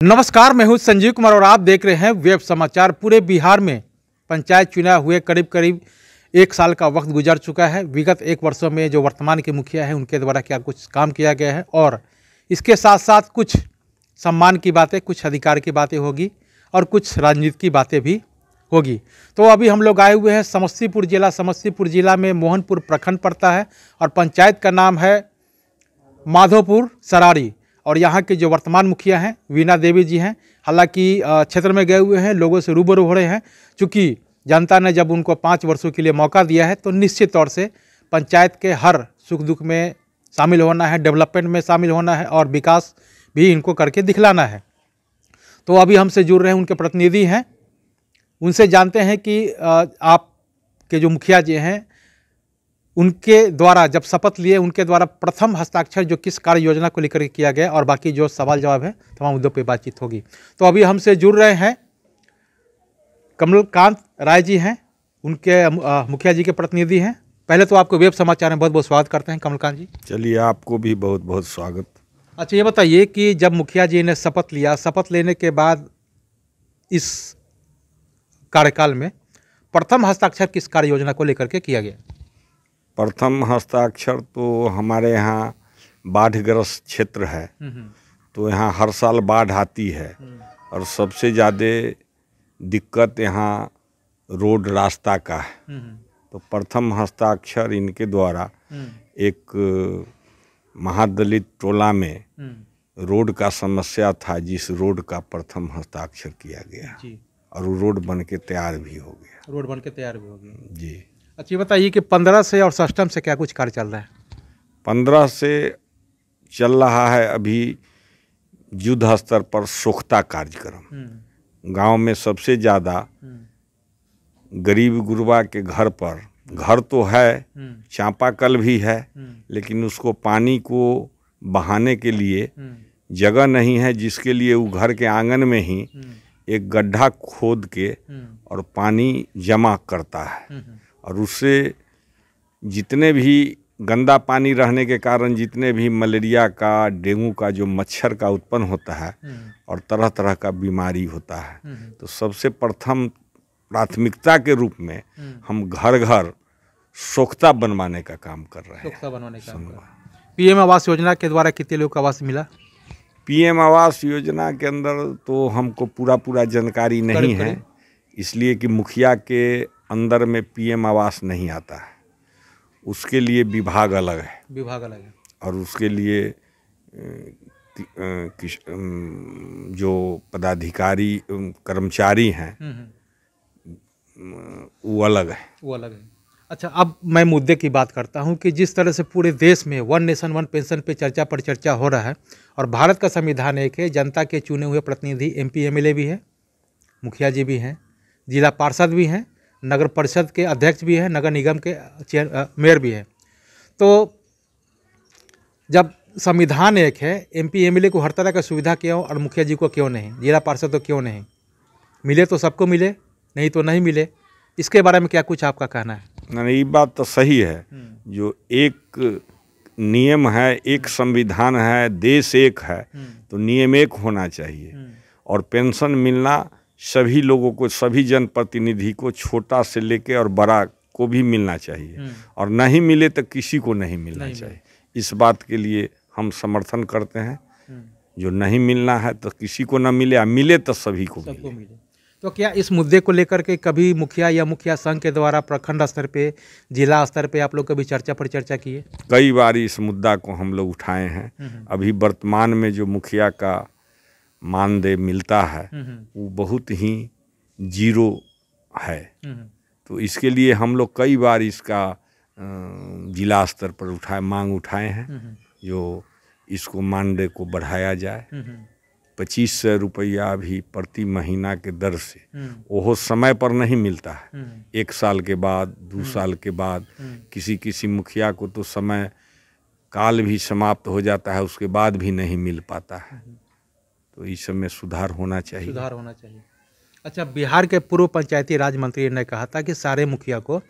नमस्कार, मैं हूं संजीव कुमार और आप देख रहे हैं वेब समाचार। पूरे बिहार में पंचायत चुनाव हुए करीब करीब 1 साल का वक्त गुजर चुका है। विगत 1 वर्षों में जो वर्तमान के मुखिया हैं उनके द्वारा क्या कुछ काम किया गया है और इसके साथ साथ कुछ सम्मान की बातें, कुछ अधिकार की बातें होगी और कुछ राजनीति की बातें भी होगी। तो अभी हम लोग आए हुए हैं समस्तीपुर जिला में मोहनपुर प्रखंड पड़ता है और पंचायत का नाम है माधोपुर सरारी। और यहाँ के जो वर्तमान मुखिया हैं वीणा देवी जी हैं। हालांकि क्षेत्र में गए हुए हैं, लोगों से रूबरू हो रहे हैं। चूँकि जनता ने जब उनको 5 वर्षों के लिए मौका दिया है तो निश्चित तौर से पंचायत के हर सुख दुख में शामिल होना है, डेवलपमेंट में शामिल होना है और विकास भी इनको करके दिखलाना है। तो अभी हमसे जुड़ रहे हैं उनके प्रतिनिधि हैं, उनसे जानते हैं कि आपके जो मुखिया जी हैं उनके द्वारा जब शपथ लिए उनके द्वारा प्रथम हस्ताक्षर जो किस कार्य योजना को लेकर किया गया और बाकी जो सवाल जवाब है तमाम मुद्दों पे बातचीत होगी। तो अभी हमसे जुड़ रहे हैं कमलकांत राय जी हैं, उनके मुखिया जी के प्रतिनिधि हैं। पहले तो आपको वेब समाचार में बहुत बहुत स्वागत करते हैं कमलकांत जी। चलिए, आपको भी बहुत बहुत स्वागत। अच्छा, ये बताइए कि जब मुखिया जी ने शपथ लिया, शपथ लेने के बाद इस कार्यकाल में प्रथम हस्ताक्षर किस कार्य योजना को लेकर के किया गया? प्रथम हस्ताक्षर तो हमारे यहाँ बाढ़ग्रस्त क्षेत्र है, तो यहाँ हर साल बाढ़ आती है और सबसे ज़्यादा दिक्कत यहाँ रोड रास्ता का है। तो प्रथम हस्ताक्षर इनके द्वारा एक महादलित टोला में रोड का समस्या था, जिस रोड का प्रथम हस्ताक्षर किया गया और वो रोड बन के तैयार भी हो गया। जी। अच्छा, बताइए कि 15 से और सिस्टम से क्या कुछ कार्य चल रहा है? 15 से चल रहा है अभी युद्ध स्तर पर सोख्ता कार्यक्रम। गांव में सबसे ज़्यादा गरीब गुरबा के घर पर, घर तो है, चापाकल भी है, लेकिन उसको पानी को बहाने के लिए जगह नहीं है, जिसके लिए वो घर के आंगन में ही एक गड्ढा खोद के और पानी जमा करता है। और उससे जितने भी गंदा पानी रहने के कारण जितने भी मलेरिया का, डेंगू का जो मच्छर का उत्पन्न होता है और तरह तरह का बीमारी होता है, तो सबसे प्रथम प्राथमिकता के रूप में हम घर घर सोख्ता बनवाने का काम कर रहे हैं। पीएम आवास योजना के द्वारा कितने लोगों को आवास मिला? पीएम आवास योजना के अंदर तो हमको पूरा जानकारी नहीं है, इसलिए कि मुखिया के अंदर में पीएम आवास नहीं आता है। उसके लिए विभाग अलग है और उसके लिए जो पदाधिकारी कर्मचारी हैं वो अलग है। अच्छा, अब मैं मुद्दे की बात करता हूं कि जिस तरह से पूरे देश में 1 नेशन 1 पेंशन पे चर्चा हो रहा है और भारत का संविधान एक है, जनता के चुने हुए प्रतिनिधि MP MLA भी है, मुखिया जी भी हैं, जिला पार्षद भी हैं, नगर परिषद के अध्यक्ष भी हैं, नगर निगम के मेयर भी हैं। तो जब संविधान एक है, MP MLA को हर तरह का सुविधा क्यों और मुखिया जी को क्यों नहीं, जिला पार्षद तो क्यों नहीं? मिले तो सबको मिले, नहीं तो नहीं मिले। इसके बारे में क्या कुछ आपका कहना है? नहीं, ये बात तो सही है। जो एक नियम है, एक संविधान है, देश एक है, तो नियम एक होना चाहिए। और पेंशन मिलना सभी लोगों को, सभी जनप्रतिनिधि को, छोटा से लेके और बड़ा को भी मिलना चाहिए। और नहीं मिले तो किसी को नहीं मिलना चाहिए। इस बात के लिए हम समर्थन करते हैं। जो नहीं मिलना है तो किसी को ना मिले, मिले तो सभी को मिले। तो क्या इस मुद्दे को लेकर के कभी मुखिया या मुखिया संघ के द्वारा प्रखंड स्तर पे, जिला स्तर पे आप लोग कभी चर्चा की है? कई बार इस मुद्दा को हम लोग उठाए हैं। अभी वर्तमान में जो मुखिया का मानदेय मिलता है वो बहुत ही जीरो है। तो इसके लिए हम लोग कई बार इसका जिला स्तर पर मांग उठाए हैं, जो इसको मानदेय को बढ़ाया जाए। 2500 रुपया भी प्रति महीना के दर से, वो समय पर नहीं मिलता है। 1 साल के बाद, 2 साल के बाद, किसी मुखिया को तो समय काल भी समाप्त हो जाता है, उसके बाद भी नहीं मिल पाता है। तो इस समय सुधार होना चाहिए। अच्छा, बिहार के पूर्व पंचायती राज मंत्री ने कहा था कि सारे मुखिया को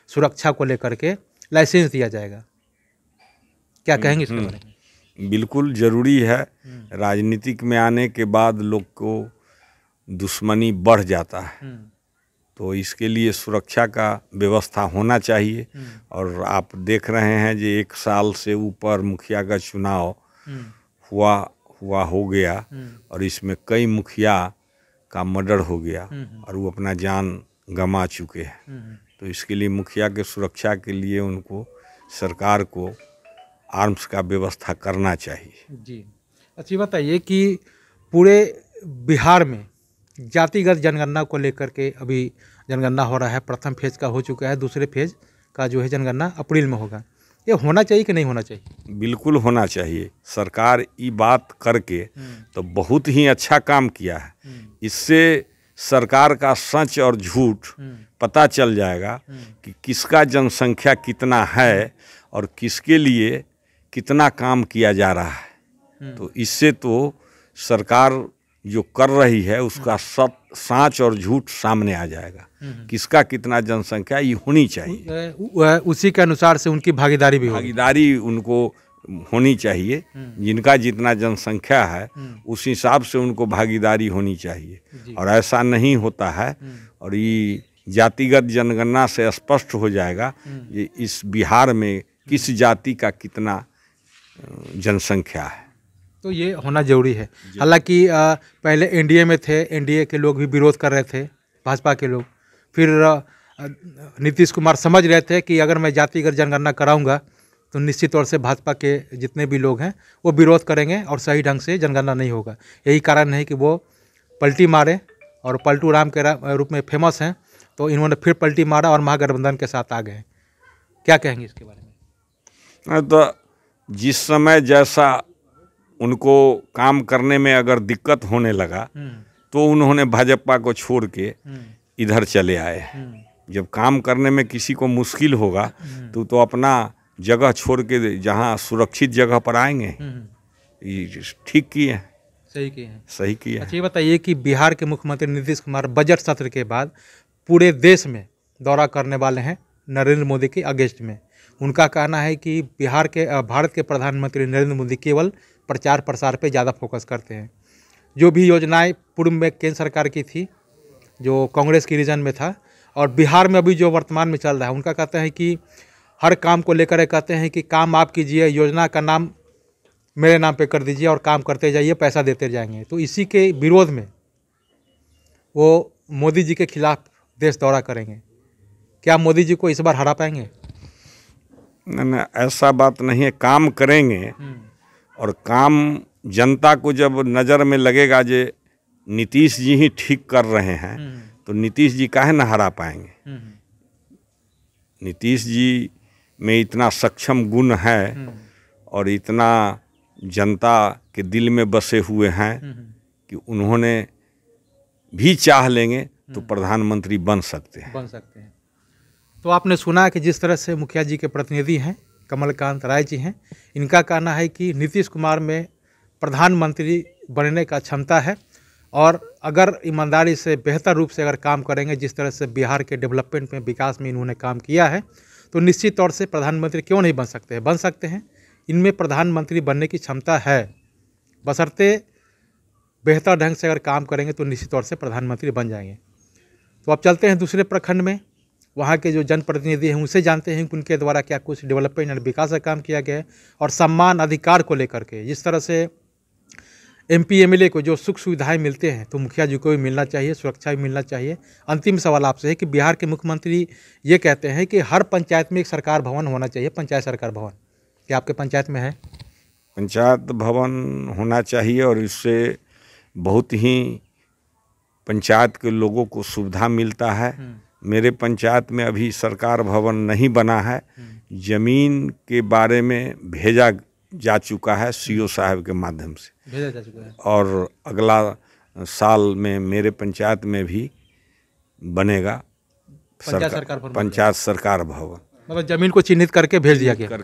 सुरक्षा को लेकर के लाइसेंस दिया जाएगा, क्या कहेंगे इसके बारे में? बिल्कुल ज़रूरी है। राजनीतिक में आने के बाद लोग को दुश्मनी बढ़ जाता है, तो इसके लिए सुरक्षा का व्यवस्था होना चाहिए। और आप देख रहे हैं जो 1 साल से ऊपर मुखिया का चुनाव हो गया और इसमें कई मुखिया का मर्डर हो गया और वो अपना जान गंवा चुके हैं। तो इसके लिए मुखिया के सुरक्षा के लिए उनको सरकार को आर्म्स का व्यवस्था करना चाहिए। जी, अच्छी बताइए कि पूरे बिहार में जातिगत जनगणना को लेकर के अभी जनगणना हो रहा है। प्रथम फेज का हो चुका है, दूसरे फेज का जो है जनगणना अप्रैल में होगा। ये होना चाहिए कि नहीं होना चाहिए? बिल्कुल होना चाहिए। सरकार ये बात करके तो बहुत ही अच्छा काम किया है। इससे सरकार का सच और झूठ पता चल जाएगा कि किसका जनसंख्या कितना है और किसके लिए कितना काम किया जा रहा है। तो इससे तो सरकार जो कर रही है उसका सच और झूठ सामने आ जाएगा। किसका कितना जनसंख्या ये होनी चाहिए, उसी के अनुसार से उनकी भागीदारी भी भागीदारी उनको होनी चाहिए। जिनका जितना जनसंख्या है उस हिसाब से उनको भागीदारी होनी चाहिए। और ऐसा नहीं होता है और ये जातिगत जनगणना से स्पष्ट हो जाएगा ये इस बिहार में किस जाति का कितना जनसंख्या है। तो ये होना जरूरी है। हालांकि पहले एनडीए में थे, एनडीए के लोग भी विरोध कर रहे थे, भाजपा के लोग। फिर नीतीश कुमार समझ रहे थे कि अगर मैं जातिगत जनगणना कराऊंगा तो निश्चित तौर से भाजपा के जितने भी लोग हैं वो विरोध करेंगे और सही ढंग से जनगणना नहीं होगा। यही कारण है कि वो पलटी मारे और पलटू राम के रूप में फेमस हैं। तो इन्होंने फिर पलटी मारा और महागठबंधन के साथ आ गए। क्या कहेंगे इसके बारे में? तो जिस समय जैसा उनको काम करने में अगर दिक्कत होने लगा तो उन्होंने भाजपा को छोड़ के इधर चले आए। जब काम करने में किसी को मुश्किल होगा तो अपना जगह छोड़ के जहाँ सुरक्षित जगह पर आएंगे। ये ठीक किए हैं, सही किए हैं, सही किए। अच्छा, ये बताइए कि बिहार के मुख्यमंत्री नीतीश कुमार बजट सत्र के बाद पूरे देश में दौरा करने वाले हैं नरेंद्र मोदी के अगेंस्ट में। उनका कहना है कि भारत के प्रधानमंत्री नरेंद्र मोदी केवल प्रचार प्रसार पे ज़्यादा फोकस करते हैं। जो भी योजनाएं पूर्व में केंद्र सरकार की थी, जो कांग्रेस की रीजन में था, और बिहार में अभी जो वर्तमान में चल रहा है, उनका कहते हैं कि हर काम को लेकर कहते हैं कि काम आप कीजिए, योजना का नाम मेरे नाम पे कर दीजिए और काम करते जाइए, पैसा देते जाएंगे। तो इसी के विरोध में वो मोदी जी के खिलाफ देश दौरा करेंगे। क्या मोदी जी को इस बार हरा पाएंगे? नहीं, ऐसा बात नहीं है। काम करेंगे और काम जनता को जब नज़र में लगेगा जे नीतीश जी ही ठीक कर रहे हैं तो नीतीश जी काहे न हरा पाएंगे। नीतीश जी में इतना सक्षम गुण है और इतना जनता के दिल में बसे हुए हैं कि उन्होंने भी चाह लेंगे तो प्रधानमंत्री बन सकते हैं। तो आपने सुना कि जिस तरह से मुखिया जी के प्रतिनिधि हैं कमलकांत राय जी हैं, इनका कहना है कि नीतीश कुमार में प्रधानमंत्री बनने का क्षमता है और अगर ईमानदारी से बेहतर रूप से अगर काम करेंगे, जिस तरह से बिहार के डेवलपमेंट में, विकास में इन्होंने काम किया है, तो निश्चित तौर से प्रधानमंत्री क्यों नहीं बन सकते हैं, बन सकते हैं। इनमें प्रधानमंत्री बनने की क्षमता है, बशर्ते बेहतर ढंग से अगर काम करेंगे तो निश्चित तौर से प्रधानमंत्री बन जाएंगे। तो अब चलते हैं दूसरे प्रखंड में, वहाँ के जो जनप्रतिनिधि हैं उनसे जानते हैं कि उनके द्वारा क्या कुछ डेवलपमेंट और विकास का काम किया गया है। और सम्मान अधिकार को लेकर के जिस तरह से एमपी एमएलए को जो सुख सुविधाएं मिलते हैं तो मुखिया जी को भी मिलना चाहिए, सुरक्षा भी मिलना चाहिए। अंतिम सवाल आपसे है कि बिहार के मुख्यमंत्री ये कहते हैं कि हर पंचायत में एक सरकार भवन होना चाहिए, पंचायत सरकार भवन। क्या आपके पंचायत में है? पंचायत भवन होना चाहिए और इससे बहुत ही पंचायत के लोगों को सुविधा मिलता है। मेरे पंचायत में अभी सरकार भवन नहीं बना है। ज़मीन के बारे में भेजा जा चुका है सीओ साहब के माध्यम से, भेजा जा चुका है और अगला साल में मेरे पंचायत में भी बनेगा पंचायत सरकार भवन। मतलब जमीन को चिन्हित करके भेज दिया गया,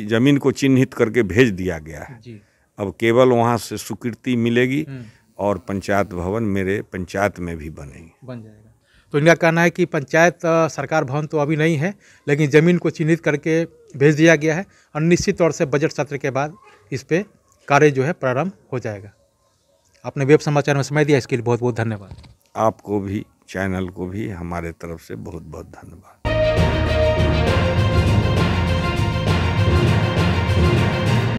जमीन को चिन्हित करके भेज दिया गया है जी। अब केवल वहाँ से स्वीकृति मिलेगी और पंचायत भवन मेरे पंचायत में भी बन जाएगा। तो इनका कहना है कि पंचायत सरकार भवन तो अभी नहीं है, लेकिन ज़मीन को चिन्हित करके भेज दिया गया है और निश्चित तौर से बजट सत्र के बाद इस पे कार्य जो है प्रारंभ हो जाएगा। आपने वेब समाचार में समय दिया, इसके लिए बहुत बहुत धन्यवाद। आपको भी, चैनल को भी हमारे तरफ से बहुत बहुत धन्यवाद।